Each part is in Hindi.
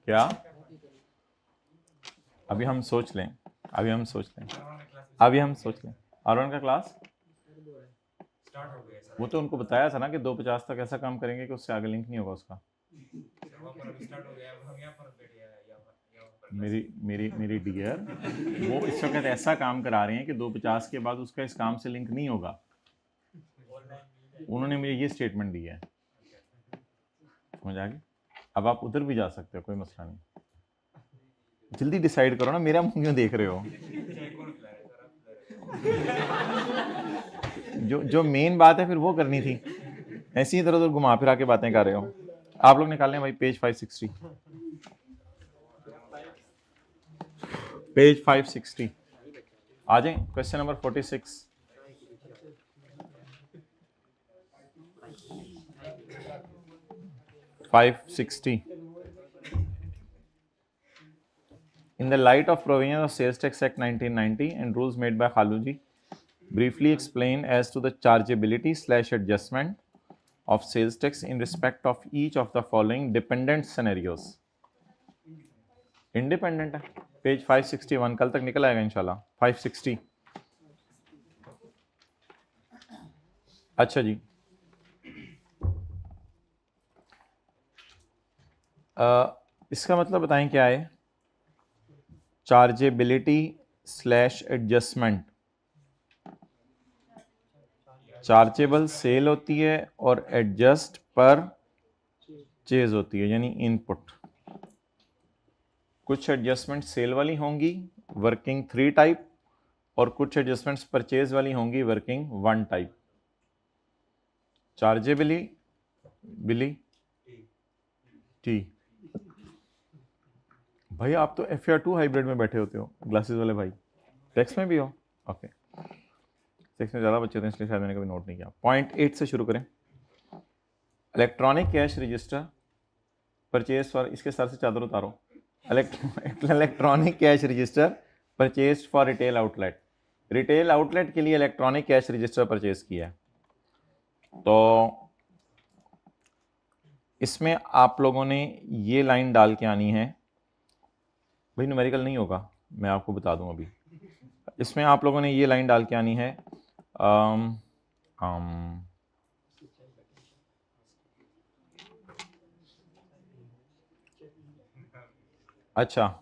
क्या? अभी हम सोच लें, अभी हम सोच लें। आरोन का क्लास वो तो उनको बताया था ना कि 250 तक ऐसा काम करेंगे कि उससे आगे लिंक नहीं होगा उसका। मेरी मेरी मेरी डियर, वो इस वक्त ऐसा काम करा रहे हैं कि 250 के बाद उसका इस काम से लिंक नहीं होगा। उन्होंने मुझे ये स्टेटमेंट दिया है, समझ आ गई? अब आप उधर भी जा सकते हो, कोई मसला नहीं। जल्दी डिसाइड करो ना, मेरा मुंह क्यों देख रहे हो? जो मेन बात है फिर वो करनी थी, ऐसी ही इधर उधर घुमा फिरा के बातें कर रहे हो। आप लोग निकाल लें भाई पेज 560, पेज 560 आ जाए। Question number 46। In the light of provisions of Sales Tax Act 1990 and rules made by Khaluji, briefly explain as to the chargeability/adjustment of sales tax in respect of each of the following dependent scenarios. Independent है, पेज 561, कल तक निकल आएगा इंशाल्लाह। 560। अच्छा जी, इसका मतलब बताएं क्या है? चार्जेबिलिटी/एडजस्टमेंट। चार्जेबल सेल होती है और एडजस्ट पर चेज होती है, यानी इनपुट। कुछ एडजस्टमेंट सेल वाली होंगी वर्किंग 3 टाइप, और कुछ एडजस्टमेंट्स परचेज वाली होंगी वर्किंग 1 टाइप। चार्जेबिली बिली टी। भाई आप तो FR2 हाइब्रिड में बैठे होते हो, ग्लासेस वाले भाई। टेक्स्ट में भी हो? ओके, टेक्स्ट में ज़्यादा बच्चे थे इसलिए शायद मैंने कभी नोट नहीं किया। पॉइंट 8 से शुरू करें। Electronic cash register purchase for, इसके सर से चादर उतारो। Electronic cash register purchase for retail outlet. Retail outlet के लिए इलेक्ट्रॉनिक कैश रजिस्टर परचेज किया है, तो इसमें आप लोगों ने ये लाइन डाल के आनी है। भाई न्यूमेरिकल नहीं होगा, मैं आपको बता दूं अभी। इसमें आप लोगों ने ये लाइन डाल के आनी है। अच्छा,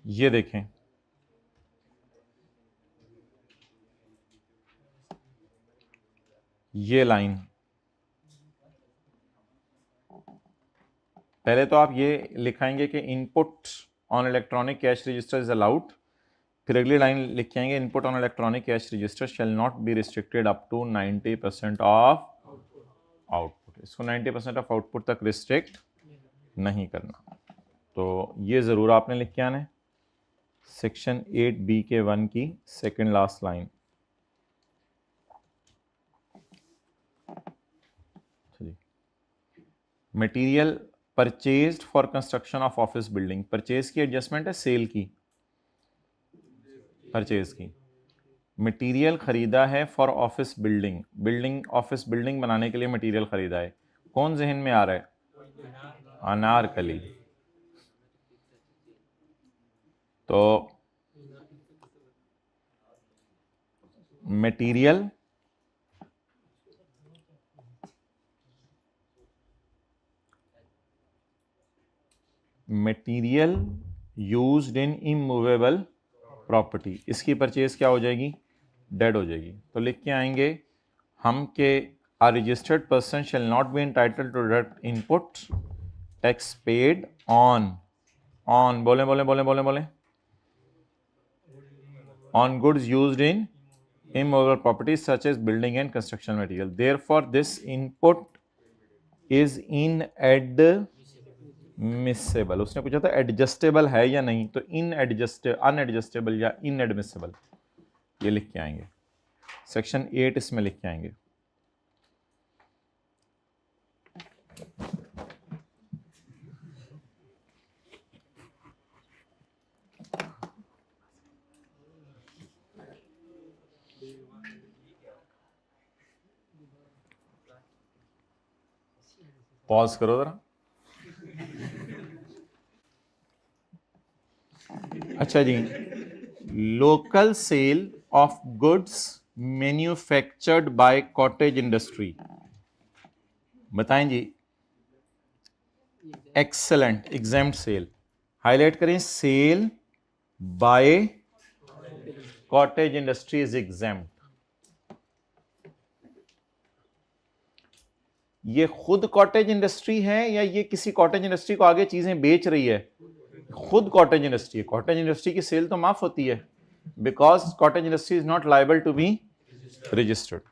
ये देखें, ये लाइन पहले तो आप ये लिखाएंगे कि input on electronic cash register is allowed. फिर अगली लाइन लिख के आएंगे, input on electronic cash register shall not be restricted up to 90% of output. इसको 90% ऑफ आउटपुट तक रिस्ट्रिक्ट नहीं करना, तो ये ज़रूर आपने लिख के आना है। सेक्शन 8B के 1 की second last line. Material purchased for construction of office building. Purchase की एडजस्टमेंट है, सेल की, परचेज की। मटेरियल खरीदा है for office building, office building बनाने के लिए मटेरियल खरीदा है। कौन जहन में आ रहा है? अनारकली। तो material used in immovable property, इसकी परचेज क्या हो जाएगी? डेड हो जाएगी। तो लिख के आएंगे हम के a registered person shall not be entitled to deduct input tax paid on बोले on goods used in immovable properties such as building and construction material. Therefore this input is inadmissible। उसने पूछा था एडजस्टेबल है या नहीं, तो अनएडजस्टेबल या इनएडमिसिबल ये लिख के आएंगे। सेक्शन 8 इसमें लिख के आएंगे। पॉज करो जरा। अच्छा जी, local sale of goods manufactured by cottage industry, बताएं जी। एक्सेलेंट, एग्जाम्ड सेल, हाईलाइट करें, sale by cottage industry is exempted. ये खुद कॉटेज इंडस्ट्री है या ये किसी कॉटेज इंडस्ट्री को आगे चीजें बेच रही है? खुद कॉटेज इंडस्ट्री है। कॉटेज इंडस्ट्री की सेल तो माफ होती है, because cottage industry is not liable to be registered.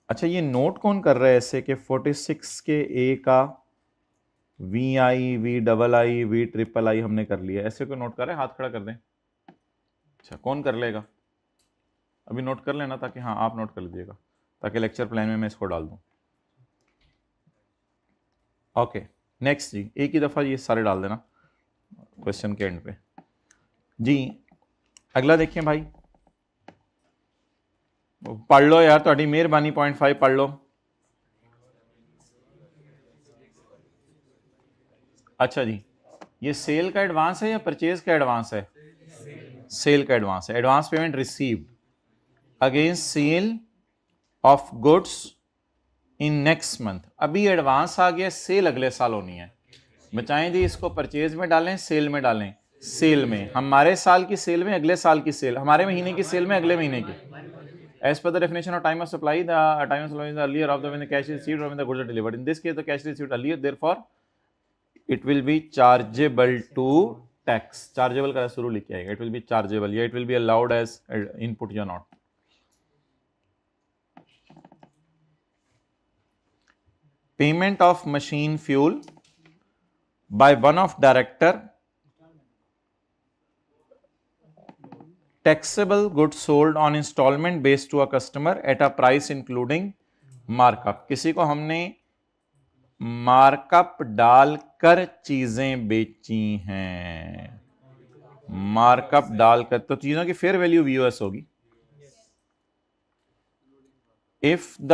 अच्छा, ये नोट कौन कर रहा है ऐसे कि 46 के ए का V I, V double I, V triple I हमने कर लिया, ऐसे कोई नोट कर रहे हैं? हाथ खड़ा कर दें। अच्छा, कौन कर लेगा? अभी नोट कर लेना, ताकि हाँ आप नोट कर लीजिएगा, ताकि लेक्चर प्लान में मैं इसको डाल दूं। ओके, नेक्स्ट जी, एक ही दफा ये सारे डाल देना क्वेश्चन के एंड पे जी। अगला देखिए भाई, पढ़ लो यार, थोड़ी मेहरबानी, 0.5 पढ़ लो। अच्छा जी, ये सेल का एडवांस है या परचेज का एडवांस है? सेल का एडवांस है। Advance payment received against sale of goods in next month. अभी एडवांस आ गया, सेल अगले साल होनी है। बचाएं जी, इसको परचेज में डालें, सेल में डालें? सेल में। हमारे साल की सेल में अगले साल की सेल, हमारे महीने की सेल में अगले महीने की। As per the definition of time of supply, the time of supply is earlier of the when the cash is received or when the goods are delivered. In this case, the cash is received earlier, therefore it will be chargeable to tax. Chargeable का शुरू लिख के आएगा, it will be chargeable, yeah, it will be allowed as input या not. Payment of machine fuel by one of director, taxable goods sold on installment based to a customer at a price including markup. किसी को हमने मार्कअप डालकर चीजें बेची हैं, मार्कअप डालकर, तो चीजों की फेयर वैल्यू वीओएस होगी। इफ द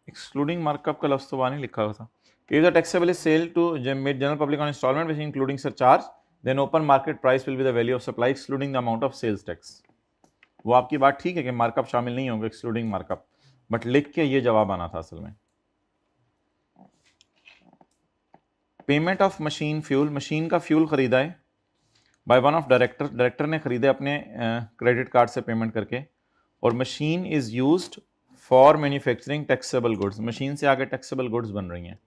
एक्सक्लूडिंग मार्कअप का लफ्ज तो वहां नहीं लिखा हुआ था। If the taxable is sale to general public on instalment which including surcharge, then open market price will be the value of supply excluding the amount of sales tax. वो आपकी बात ठीक है कि मार्कअप शामिल नहीं होगा, एक्सक्लूडिंग मार्कअप, बट लिख के ये जवाब आना था असल में। Payment of machine fuel, machine का फ्यूल खरीदा है by one of director, director ने खरीदे अपने क्रेडिट कार्ड से पेमेंट करके, और machine is used for manufacturing taxable goods, machine से आगे टैक्सेबल गुड्स बन रही हैं।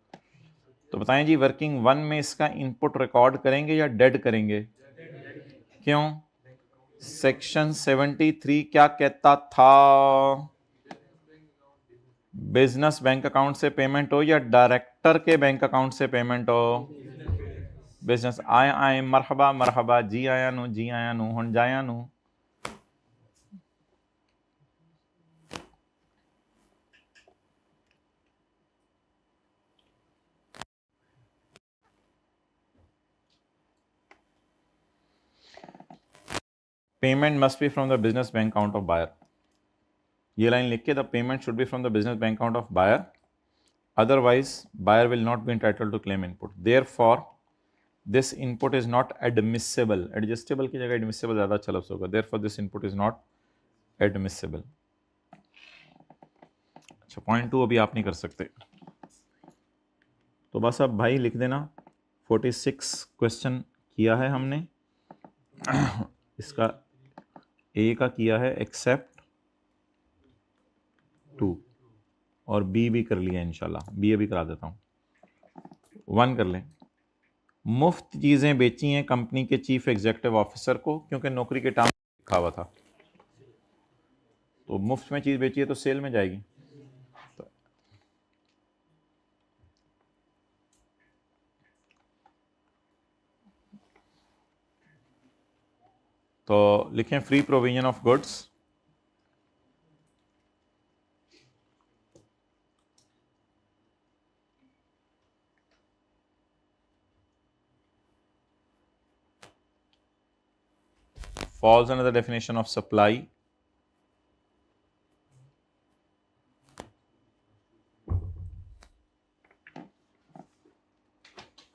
तो बताएं जी, वर्किंग वन में इसका इनपुट रिकॉर्ड करेंगे या डेड करेंगे? क्यों? सेक्शन 73 क्या कहता था? बिजनेस बैंक अकाउंट से पेमेंट हो या डायरेक्टर के बैंक अकाउंट से पेमेंट हो? बिजनेस। आए आए, मरहबा मरहबा, जी आया नू, जी आया नू, हुण जाया नू। Payment must be from the business bank account of buyer. ये लाइन लिख के, the payment should be from the business bank account of buyer, otherwise buyer will not be entitled to claim input, therefore this input is not admissible. Adjustable की जगह admissible ज़्यादा अच्छा लफ्ज़ होगा, therefore this input is not admissible. अच्छा, पॉइंट 2 अभी आप नहीं कर सकते, तो बस अब भाई लिख देना 46 क्वेश्चन किया है हमने। इसका ए का किया है एक्सेप्ट 2, और बी भी कर लिया इंशाल्लाह, बी अभी करा देता हूँ। 1 कर लें, मुफ्त चीज़ें बेची हैं कंपनी के चीफ एग्जीक्यूटिव ऑफिसर को, क्योंकि नौकरी के टाइम लिखा हुआ था, तो मुफ्त में चीज़ बेची है तो सेल में जाएगी। तो लिखें free provision of goods, falls under the definition of supply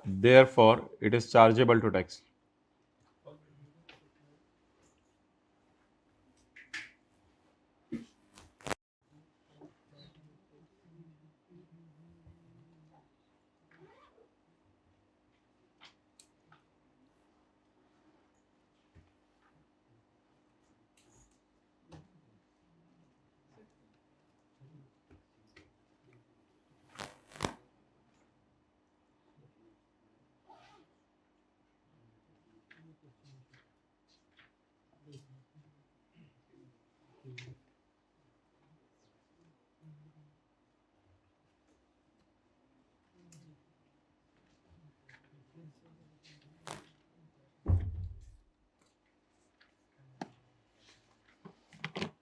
Therefore, it is chargeable to tax.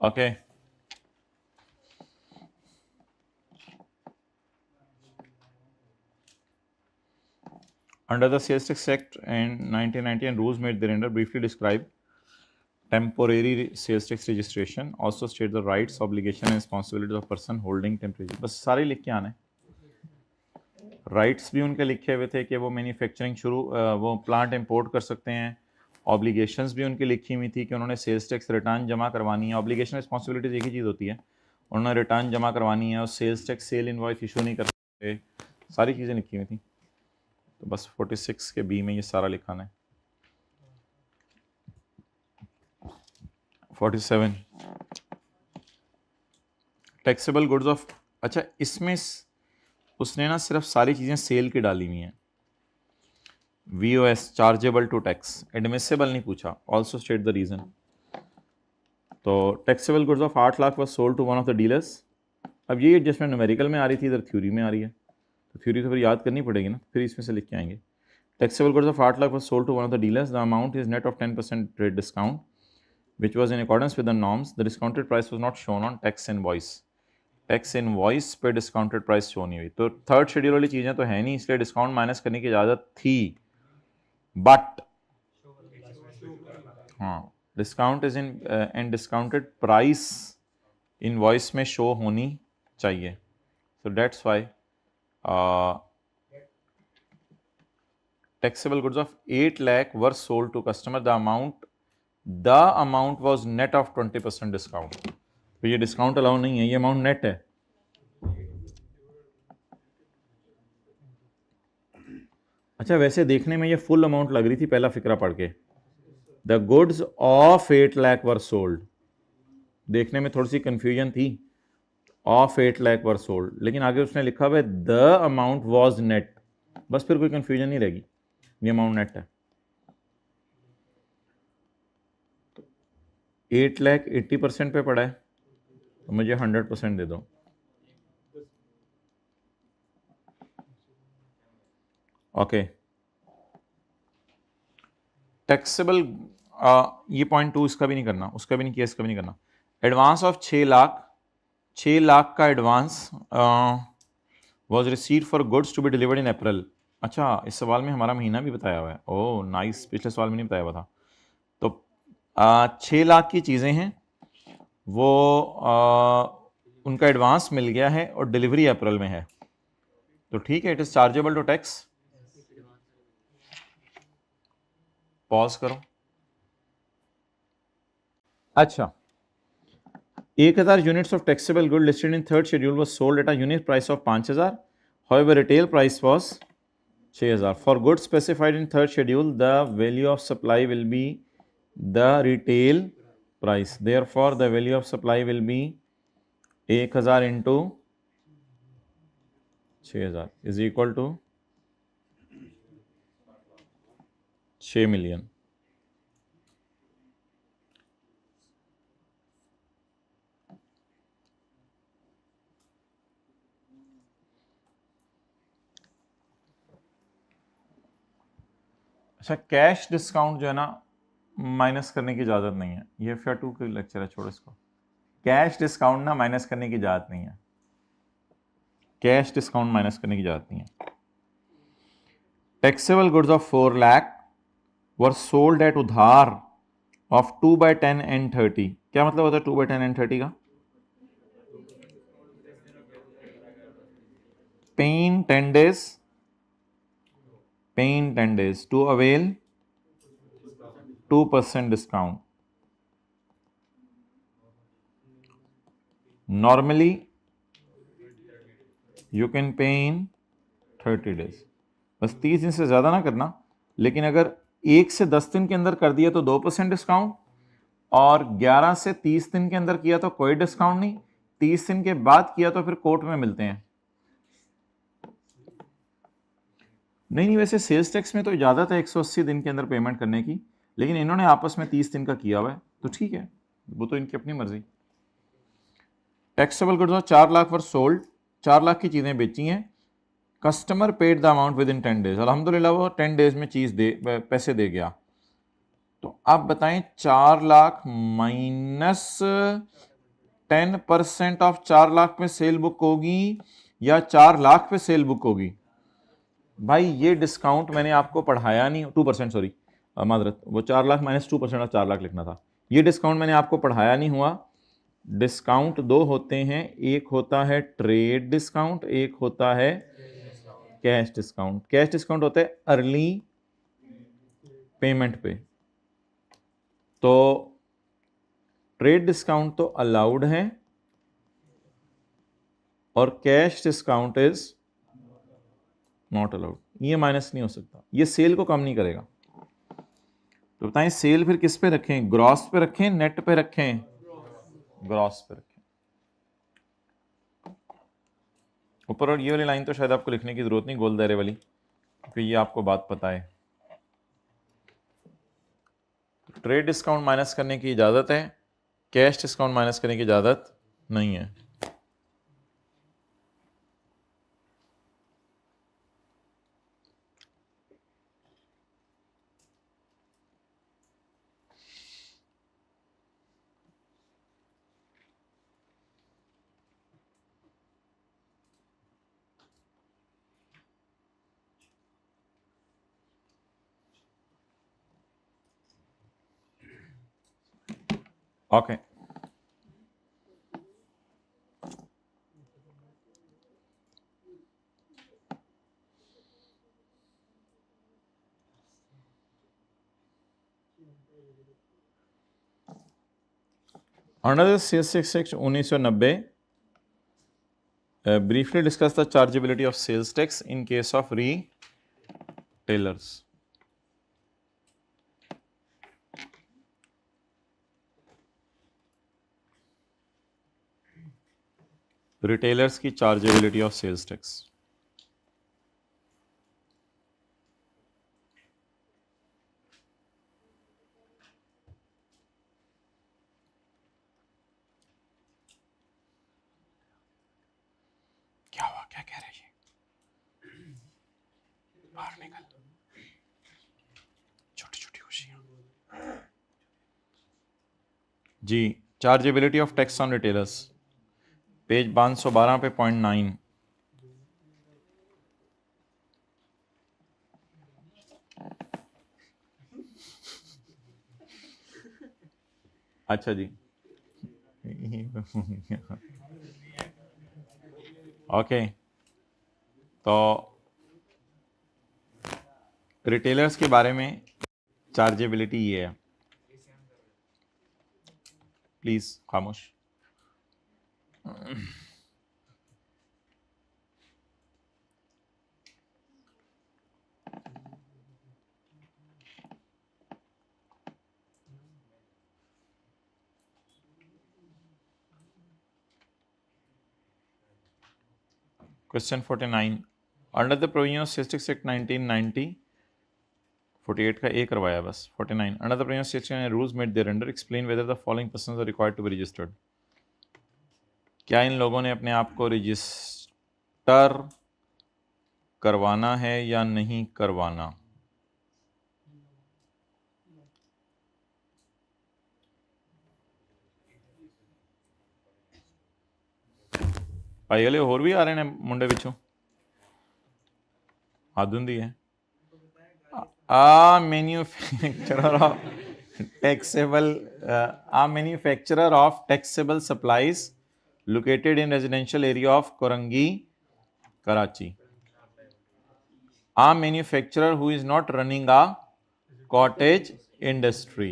Okay. Under the Sales Tax Act and 1990 and rules made thereunder, briefly describe temporary sales tax registration. Also state the rights, obligation and responsibilities of person holding temporary. बस सारे लिख के आना है. राइट्स भी उनके लिखे हुए थे कि वो मैन्युफैक्चरिंग वो प्लांट इंपोर्ट कर सकते हैं. ऑब्लिगेशंस भी उनकी लिखी हुई थी कि उन्होंने सेल्स टैक्स रिटर्न जमा करवानी है. ऑब्लिगेशन रिस्पॉन्सिबिलिटीज एक ही चीज़ होती है, उन्होंने रिटर्न जमा करवानी है और sales tax sale invoice issue नहीं कर सकते. सारी चीज़ें लिखी हुई थी. तो बस 46 के बी में ये सारा लिखाना है. 47 टैक्सेबल गुड्स ऑफ. अच्छा, इसमें उसने ना सिर्फ सारी चीज़ें सेल की डाली हुई हैं. VOS chargeable to tax, admissible नहीं पूछा. Also state the reason. तो taxable goods of 8 lakh was sold to one of the dealers. अब ये एडजस्टमेंट न्यूमेरिकल में आ रही थी, इधर थ्योरी में आ रही है, तो थ्योरी तो फिर याद करनी पड़ेगी ना, फिर इसमें से लिख के आएंगे. Taxable goods of 8 lakh was sold to one of the dealers. The amount is net of 10% trade discount which was in accordance with the norms. The discounted price was not shown on tax invoice. Tax invoice पे डिस्काउंटेड प्राइस शो नहीं हुई. तो थर्ड शेड्यूल वाली चीज़ें तो है नहीं, इसलिए डिस्काउंट माइनस करने की इजाज़त थी. बट हाँ, discount is in and discounted price invoice में शो होनी चाहिए. So that's why taxable goods of 8 lakh were sold to customer. The amount was net of 20% discount. तो ये डिस्काउंट अलाउ नहीं है, ये अमाउंट नेट है. अच्छा, वैसे देखने में ये फुल अमाउंट लग रही थी पहला फिक्रा पढ़ के. The goods of 8 lakh were sold. देखने में थोड़ी सी कंफ्यूजन थी, ऑफ 8 लाख वर सोल्ड, लेकिन आगे उसने लिखा हुआ है द अमाउंट वॉज नेट. बस फिर कोई कंफ्यूजन नहीं रहेगी, ये अमाउंट नेट है. 8 लाख 80% पे पड़ा है, तो मुझे 100% दे दो. ओके. टैक्सेबल, ये पॉइंट 2 इसका भी नहीं करना, उसका भी नहीं किया, इसका भी नहीं करना. एडवांस ऑफ 6 लाख, 6 लाख का advance was receive for goods to be delivered in April. अच्छा, इस सवाल में हमारा महीना भी बताया हुआ है. ओह नाइस, पिछले सवाल में नहीं बताया हुआ था. तो 6 लाख की चीज़ें हैं, वो उनका एडवांस मिल गया है और डिलीवरी अप्रैल में है, तो ठीक है, it is chargeable to tax. Pause करो. अच्छा, 1000 units of taxable good listed in third schedule was sold at a unit price of 5000. However retail price was 6000. For good specified in third schedule the value of supply will be the retail price. Therefore the value of supply will be 1000 into 6000 is equal to 6 million. अच्छा, कैश डिस्काउंट जो है ना, माइनस करने की इजाज़त नहीं है. ये फेयर 2 का लेक्चर है, छोड़ो इसको. कैश डिस्काउंट ना माइनस करने की इजाज़त नहीं है. कैश डिस्काउंट माइनस करने की इजाज़त नहीं है. Taxable goods of 4 lakh were sold at उधार ऑफ 2/10 and 30. क्या मतलब होता है 2/10 and 30 का? Pen 10 days, pay in 10 days to avail 2% discount. Normally you can pay in 30 days. बस 30 दिन से ज़्यादा ना करना, लेकिन अगर 1 से 10 दिन के अंदर कर दिया तो 2% डिस्काउंट, और 11 से 30 दिन के अंदर किया तो कोई डिस्काउंट नहीं, 30 दिन के बाद किया तो फिर कोर्ट में मिलते हैं. नहीं, वैसे सेल्स टैक्स में तो इजाज़त है 180 दिन के अंदर पेमेंट करने की, लेकिन इन्होंने आपस में 30 दिन का किया हुआ है तो ठीक है, वो तो इनकी अपनी मर्जी. टैक्सेबल गुड्स 4 लाख पर सोल्ड, 4 लाख की चीज़ें बेची हैं, customer paid the amount with in 10 days. अल्हम्दुलिल्लाह वो 10 days में चीज़ पैसे दे गया. तो आप बताएं 4 लाख माइनस 10% ऑफ 4 लाख में सेल बुक होगी या 4 लाख पे सेल बुक होगी? भाई ये डिस्काउंट मैंने आपको पढ़ाया नहीं, 2% सॉरी मादरत, वो 4 लाख माइनस 2% और 4 लाख लिखना था. ये डिस्काउंट मैंने आपको पढ़ाया नहीं हुआ. डिस्काउंट दो होते हैं, एक होता है ट्रेड डिस्काउंट, एक होता है कैश डिस्काउंट. कैश डिस्काउंट होता है अर्ली पेमेंट पे. तो ट्रेड डिस्काउंट तो अलाउड है और cash discount is not allowed. ये माइनस नहीं हो सकता, ये सेल को कम नहीं करेगा. तो बताएं सेल फिर किस पे रखें, ग्रॉस पे रखें, नेट पे रखें? ग्रॉस पे रखें. ऊपर और ये वाली लाइन तो शायद आपको लिखने की जरूरत नहीं, गोल दायरे वाली, क्योंकि ये आपको बात पता है. ट्रेड डिस्काउंट माइनस करने की इजाजत है, कैश डिस्काउंट माइनस करने की इजाजत नहीं है. Okay. Under the sales tax act 1990 briefly discuss the chargeability of sales tax in case of retailers. Retailers की चार्जेबिलिटी ऑफ सेल्स टैक्स. क्या हुआ, क्या कह रही है? बाहर निकल, छोटी छोटी खुशियां जी. Chargeability of tax on retailers, page 512 पे पॉइंट 9. अच्छा जी. ओके. तो रिटेलर्स के बारे में चार्जेबिलिटी ये है. प्लीज खामोश. Question 49. Under the provision of sales tax act 1990, 48 का ए करवाया बस. 49. Under the provision of sales tax rules made thereunder explain whether the following persons are required to be registered. क्या इन लोगों ने अपने आप को रजिस्टर करवाना है या नहीं करवाना? भाई हले होर भी आ रहे हैं मुंडे पिछों, हद हुंदी है. Manufacturer of taxable supplies located in residential area of Korangi, Karachi. A manufacturer who is not running a cottage industry.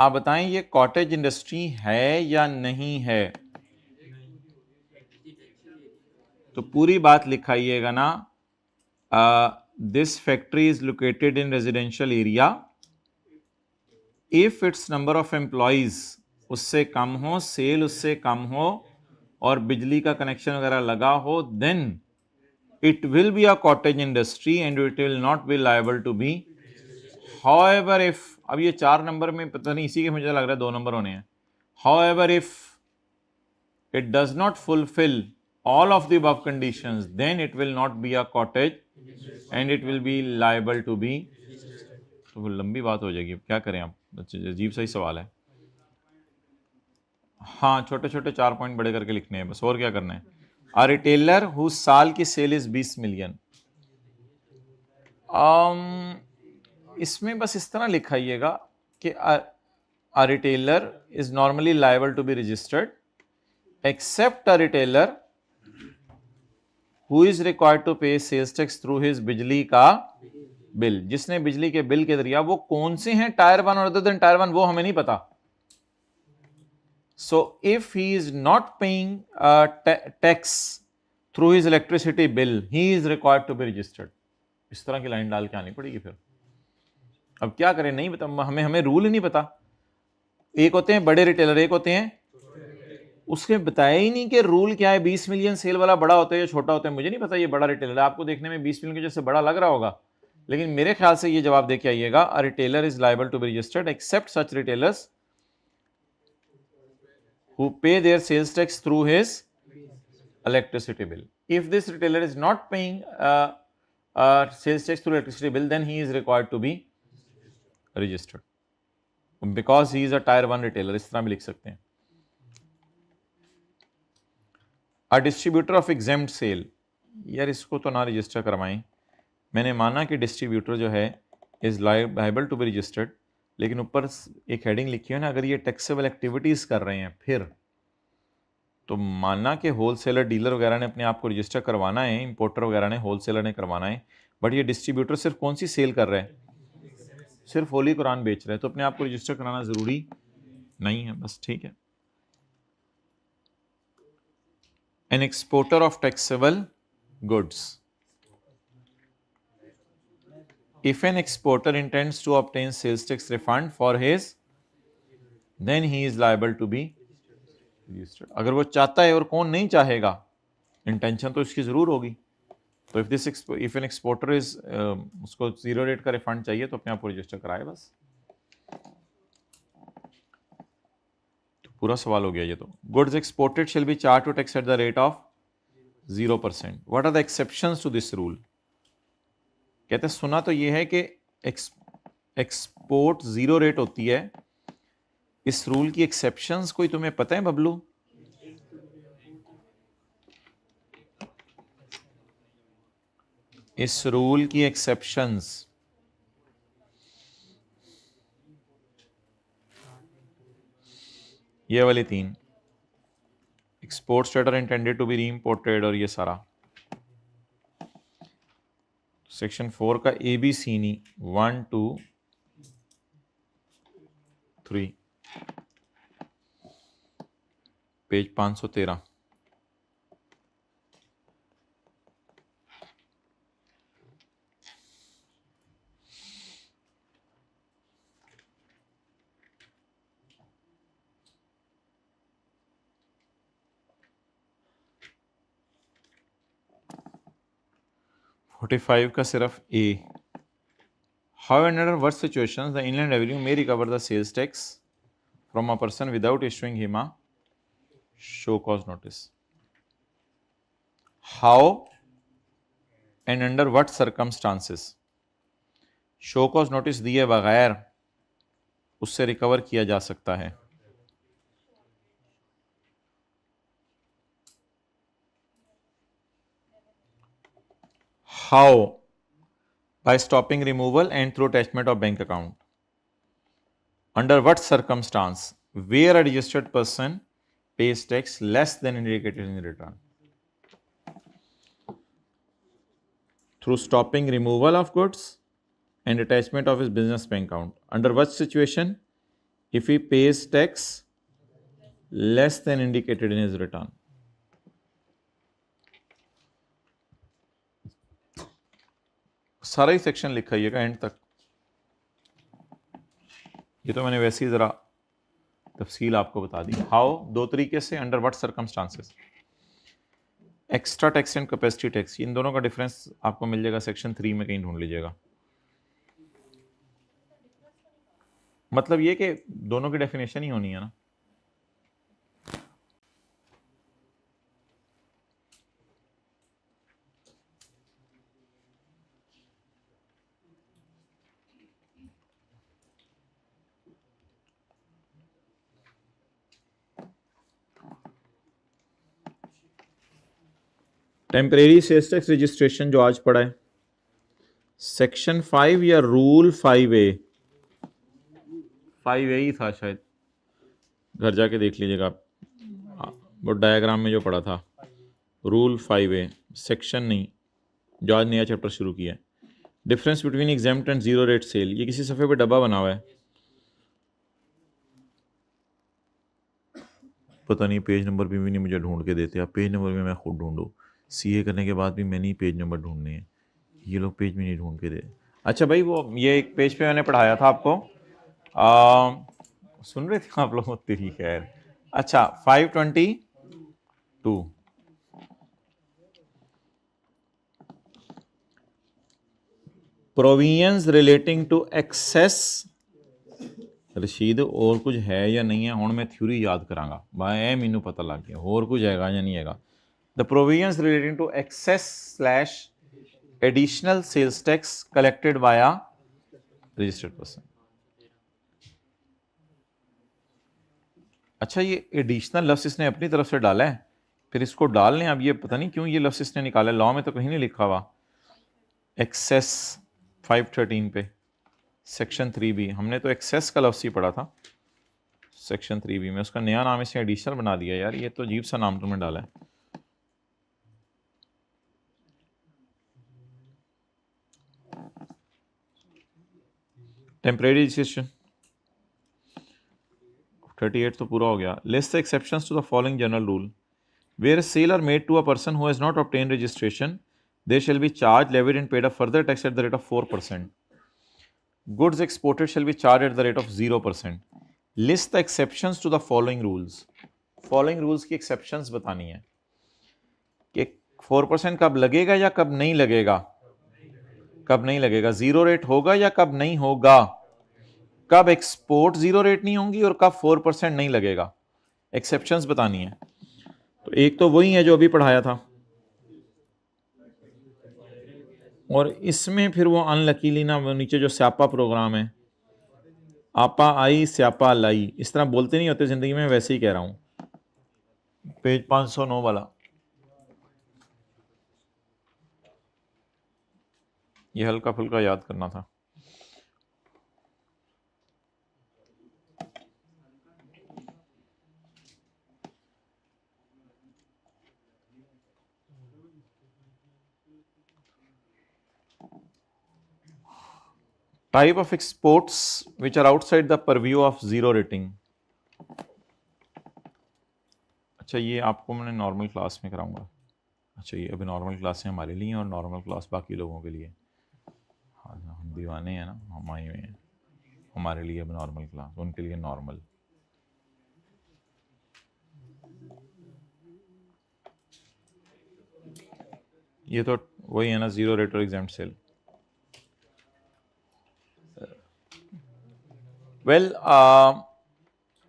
आप बताएं ये कॉटेज इंडस्ट्री है या नहीं है? तो पूरी बात लिखाइएगा ना. This factory is located in residential area if it's number of employees उससे कम हो, सेल उससे कम हो और बिजली का कनेक्शन वगैरह लगा हो, then it will be a cottage industry and it will not be liable to be. However, if अब ये 4 नंबर में पता नहीं, इसी के मुझे लग रहा है 2 नंबर होने हैं. However, if it does not fulfill all of the above conditions, then it will not be a cottage and it will be liable to be. तो लंबी बात हो जाएगी, क्या करें आप, अजीब सा ही सवाल है. हाँ, छोटे छोटे 4 पॉइंट बड़े करके लिखने हैं बस, और क्या करना है. A retailer whose साल की सेल इज 20 मिलियन. इसमें बस इस तरह लिखाइएगा कि a retailer is normally liable to be registered except a retailer who is required to pay sales tax through his बिजली का बिल. जिसने बिजली के बिल के जरिए, वो कौन से हैं टायर 1 और अदर देन टायर 1 वो हमें नहीं पता. So if he is not paying tax through his electricity bill, he is required to be registered. इस तरह की लाइन डाल के आनी पड़ेगी फिर. अब क्या करें, नहीं पता हमें रूल ही नहीं पता. एक होते हैं बड़े रिटेलर, एक होते हैं, उसके बताया ही नहीं कि रूल क्या है. 20 मिलियन सेल वाला बड़ा होता है या छोटा होता है, मुझे नहीं पता. ये बड़ा रिटेलर है, आपको देखने में 20 मिलियन के जैसे बड़ा लग रहा होगा, लेकिन मेरे ख्याल से ये जवाब दे के आइएगा. A retailer is liable to be registered except such retailers who pay their sales tax through his electricity bill. If this retailer is not paying sales tax through electricity bill, then he is required to be registered because he is a tier 1 retailer. इस तरह भी लिख सकते हैं. A distributor of exempt sale. यार इसको तो ना रजिस्टर करवाएं. मैंने माना कि डिस्ट्रीब्यूटर जो है is liable to be registered, लेकिन ऊपर एक हेडिंग लिखी है ना, अगर ये टैक्सेबल एक्टिविटीज कर रहे हैं फिर तो माना कि होलसेलर डीलर वगैरह ने अपने आप को रजिस्टर करवाना है, इंपोर्टर वगैरह ने, होलसेलर ने करवाना है, बट ये डिस्ट्रीब्यूटर सिर्फ कौन सी सेल कर रहे हैं, सिर्फ होली कुरान बेच रहे हैं, तो अपने आप को रजिस्टर कराना जरूरी नहीं है. बस ठीक है. An exporter of taxable goods. If an exporter intends to obtain sales tax refund for his, then he is liable to be registered. अगर वो चाहता है, और कौन नहीं चाहेगा, इंटेंशन तो इसकी जरूर होगी. तो if an exporter is उसको 0 रेट का रिफंड चाहिए तो अपने आप को रजिस्टर कराए बस. तो पूरा सवाल हो गया ये तो. Goods exported shall be charged to tax at the rate of 0%. What are the exceptions to this rule? कहते हैं सुना तो ये है कि एक्सपोर्ट 0 रेट होती है. इस रूल की एक्सेप्शंस कोई तुम्हें पता है बबलू? इस रूल की एक्सेप्शंस ये वाली 3, exports that are intended to be reimported, और ये सारा सेक्शन 4 का ABC नहीं, 1 2 3 पेज 513. $45 का सिर्फ A. However, under what situations the Inland Revenue may recover the sales tax from a person without issuing him a show cause notice? How and under what circumstances show cause notice दिए बगैर उससे रिकवर किया जा सकता है? How? By stopping removal and through attachment of bank account. Under what circumstance? Where a registered person pays tax less than indicated in the return. through stopping removal of goods and attachment of his business bank account. Under what situation? If he pays tax less than indicated in his return. सारा ही सेक्शन लिखाइएगा एंड तक. ये तो मैंने वैसे ही ज़रा तफसील आपको बता दी. हाउ, दो तरीके से. Under what circumstances. Extra tax and capacity tax, इन दोनों का डिफरेंस आपको मिल जाएगा सेक्शन 3 में, कहीं ढूंढ लीजिएगा. मतलब ये कि दोनों की डेफिनेशन ही होनी है ना. टेम्परेरी सेल्स टैक्स रजिस्ट्रेशन जो आज पढ़ा है, सेक्शन 5 या रूल 5A, 5A ही था शायद, घर जाके देख लीजिएगा आप. वो डायग्राम में जो पढ़ा था, रूल 5A, सेक्शन नहीं, जो आज नया चैप्टर शुरू किया है. Difference between exempt and zero rate sale. ये किसी सफ़े पे डब्बा बना हुआ है, पता नहीं पेज नंबर भी नहीं मुझे ढूंढ के देते. आप पेज नंबर में मैं खुद ढूंढूँ, सीए करने के बाद भी मैंने ही पेज नंबर ढूंढने हैं, ये लोग पेज में नहीं ढूंढ के दे. अच्छा भाई, वो ये एक पेज पे मैंने पढ़ाया था आपको, सुन रहे थे आप लोग? तेरी खैर. अच्छा, 522 provisions relating to access. Rashid और कुछ है या नहीं है? हुण मैं थ्योरी याद करांगा भाई, मैनू पता लग गया और कुछ हैगा या नहीं हैगा. The provisions relating to excess/additional sales tax collected by a registered person. अच्छा, ये एडिशनल लफ्ज़ इसने अपनी तरफ से डाला है, फिर इसको डाल लें. अब ये पता नहीं क्यों ये लफ्ज़ इसने निकाला, लॉ में तो कहीं नहीं लिखा हुआ. एक्सेस 513 पे सेक्शन 3B, हमने तो एक्सेस का लफ्ज़ ही पढ़ा था सेक्शन 3B में, उसका नया नाम इसने एडिशनल बना दिया. यार ये तो अजीब सा नाम तुमने डाला है. टेम्परेरी रजिस्ट्रेशन 38 तो पूरा हो गया. List the exceptions to the following general rule. Where sale are made to a person who has not obtain registration, they shall be charge, levied and paid a further tax at the rate of 4%. Goods exported shall be charge at the rate of 0%. List the exceptions to the following rules. Following rules की एक्सेप्शंस बतानी है कि 4% कब लगेगा या कब नहीं लगेगा. कब नहीं लगेगा. जीरो रेट होगा या कब नहीं होगा. कब एक्सपोर्ट जीरो रेट नहीं होंगी और कब 4% नहीं लगेगा. एक्सेप्शंस बतानी है. तो एक तो वही है जो अभी पढ़ाया था, और इसमें फिर वो अनलकीली ना, वो नीचे जो स्यापा प्रोग्राम है, आपा आई स्यापा लाई, इस तरह बोलते नहीं होते जिंदगी में, वैसे ही कह रहा हूं. पेज 509 वाला, ये हल्का फुल्का याद करना था. Type of exports which are outside the purview of zero rating. अच्छा, ये आपको मैंने नॉर्मल क्लास में कराऊंगा. अच्छा, ये अभी नॉर्मल क्लासें हमारे लिए और नॉर्मल क्लास बाकी लोगों के लिए. हाँ, हम दीवाने हैं ना, हम आए हुए हैं, हमारे लिए अब नॉर्मल क्लास, उनके लिए नॉर्मल. ये तो वही है ना, जीरो रेट और exempt sale. Well,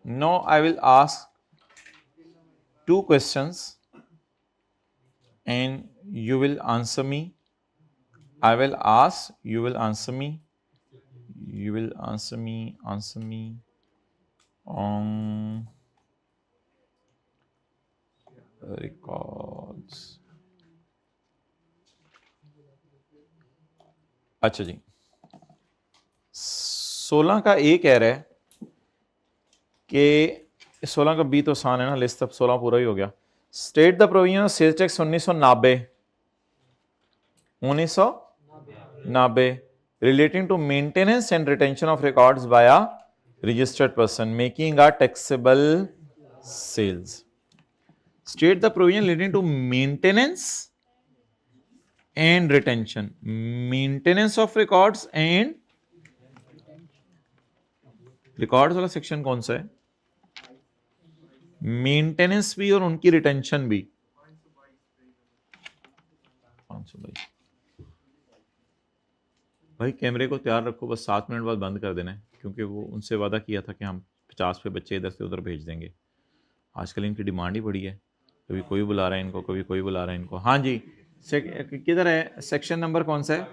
now I will ask 2 questions and you will answer me. I will ask, you will answer me. You will answer me on records. अच्छा जी, 16 का ए कह रहा है कि 16 का बी तो आसान है ना, लिस्ट अब 16 पूरा ही हो गया. State the provision of sales tax 1990. 1990 relating to maintenance and retention of records by a registered person making a taxable sales. State the provision leading to maintenance and retention. Maintenance of records and records वाला सेक्शन कौन सा है? मेंटेनेंस भी और उनकी रिटेंशन भी. 522 भाई कैमरे को तैयार रखो, बस 7 मिनट बाद बंद कर देना है, क्योंकि वो उनसे वादा किया था कि हम 50 पे बच्चे इधर से उधर भेज देंगे. आजकल इनकी डिमांड ही बढ़ी है, कभी कोई बुला रहा है इनको, कभी कोई बुला रहा है इनको. हाँ जी, किधर है सेक्शन नंबर कौन सा है?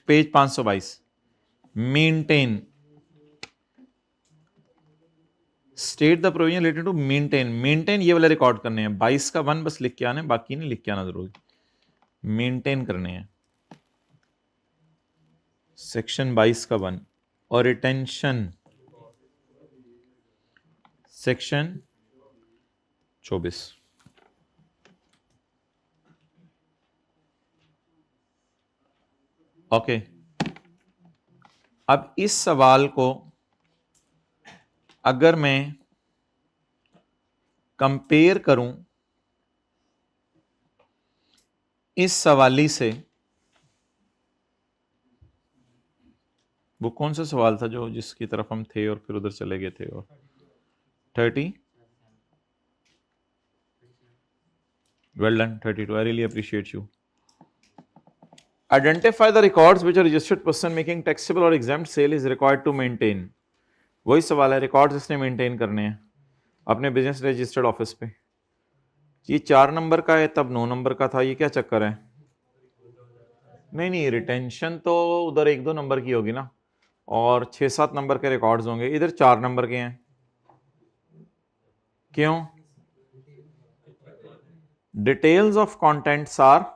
Page 522. Maintain. State the provision related to maintain. Maintain ये वाले रिकॉर्ड करने हैं. 22 का 1 बस लिख के आना है, बाकी नहीं लिख के आना जरूरी. मेंटेन करने हैं सेक्शन 22 का 1. और रिटेंशन सेक्शन 24. ओके. अब इस सवाल को अगर मैं कंपेयर करूं इस सवाली से, वो कौन सा सवाल था जो जिसकी तरफ हम थे और फिर उधर चले गए थे? और 30. Well done. 32. I really appreciate you. Identify the records which a registered person making taxable or exempt sale is required to maintain. वही सवाल है, रिकॉर्ड्स इसने मेंटेन करने हैं अपने बिजनेस रजिस्टर्ड ऑफिस पे. ये 4 नंबर का है, तब 9 नंबर का था. ये क्या चक्कर है? नहीं, रिटेंशन तो उधर 1-2 नंबर की होगी ना, और 6-7 नंबर के रिकॉर्ड्स होंगे. इधर 4 नंबर के हैं. क्यों? Details of contents are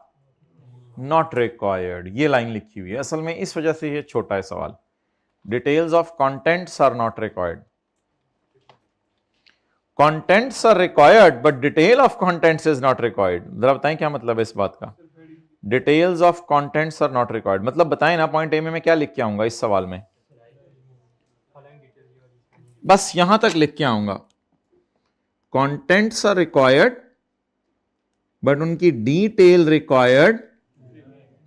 not required. ये लाइन लिखी हुई है असल में, इस वजह से ये छोटा है सवाल. Details of contents are not required. Contents are required but detail of contents is not required. जरा बताएं क्या मतलब है इस बात का? Details of contents are not required मतलब बताएं ना. पॉइंट ए में मैं क्या लिख के आऊंगा इस सवाल में? बस यहां तक लिख के आऊंगा. कंटेंट्स आर रिक्वायर्ड बट उनकी डिटेल रिक्वायर्ड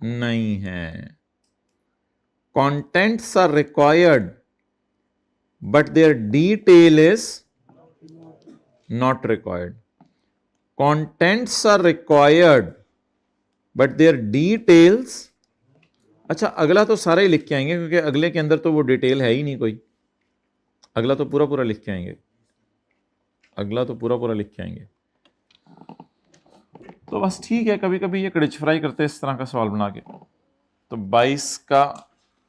नहीं है. Contents are required but their detail is not required. Contents are required but their details. अच्छा, अगला तो सारा ही लिख के आएंगे क्योंकि अगले के अंदर तो वो डिटेल है ही नहीं कोई. अगला तो पूरा पूरा लिख के आएंगे. अगला तो पूरा पूरा लिख के आएंगे. तो बस ठीक है, कभी कभी ये कड़िच फ्राई करते हैं इस तरह का सवाल बना के. तो 22 का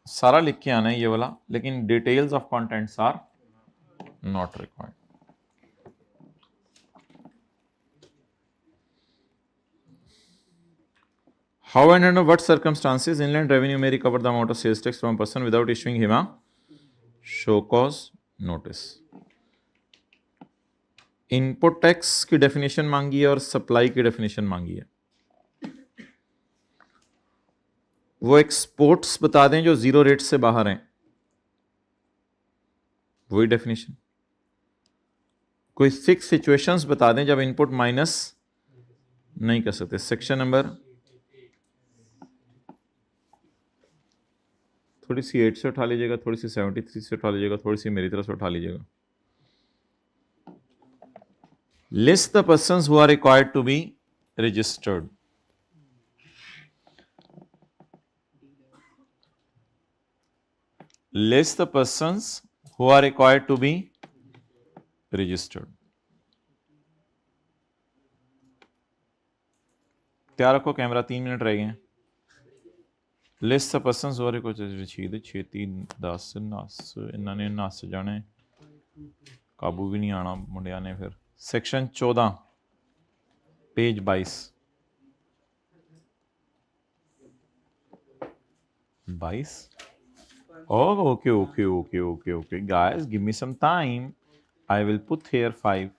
सारा लिख के आना है ये वाला, लेकिन details of contents are not required. How and under what circumstances Inland Revenue may recover the amount of sales tax from a person without issuing him a show cause notice. Input tax की डेफिनेशन मांगी है और सप्लाई की डेफिनेशन मांगी है. वो एक्सपोर्ट्स बता दें जो जीरो रेट से बाहर हैं, वही डेफिनेशन. कोई 6 सिचुएशंस बता दें जब इनपुट माइनस नहीं कर सकते. सेक्शन नंबर थोड़ी सी 8 से उठा लीजिएगा, थोड़ी सी 73 से उठा लीजिएगा, थोड़ी सी मेरी तरफ से उठा लीजिएगा. List the persons who are required to be registered. List the persons who are required to be registered. तैयार रखो कैमरा, 3 मिनट रह गए हैं. List the persons who are required to be registered. 6 3 10 नस इन्हों ने नस जाने, काबू भी नहीं आना मुंडिया ने. फिर section 14 page 22. 22. Oh, okay. Guys, give me some time. I will put here 5.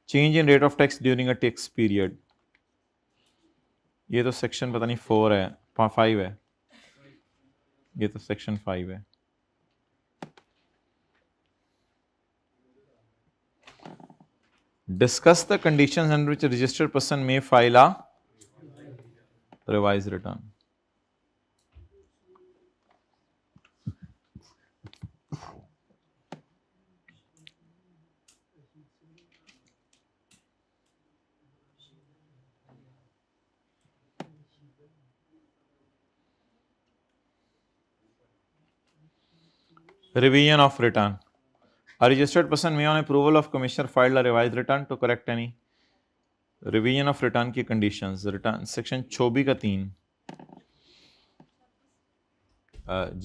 Change in rate of tax during a tax period. ये तो सेक्शन पता नहीं 4 है 5 है, ये तो सेक्शन 5 है। Discuss the conditions under which a registered person may file a revised return. Revision of return. A registered person may, on approval of commissioner, file a revised return to correct any revision of return की conditions. Return section 24 का 3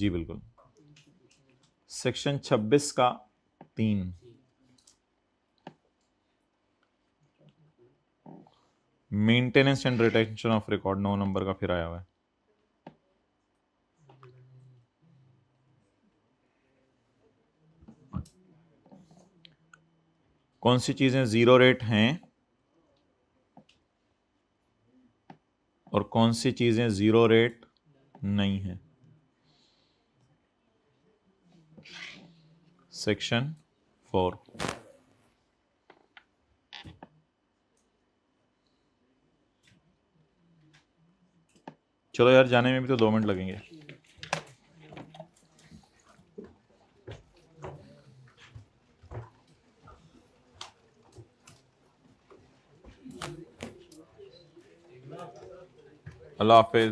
जी बिल्कुल, सेक्शन 26 का 3 maintenance and retention of record 9 number का फिर आया हुआ है। कौन सी चीजें जीरो रेट हैं और कौन सी चीजें जीरो रेट नहीं है। सेक्शन 4। चलो यार, जाने में भी तो 2 मिनट लगेंगे। अल्लाह हाफिज।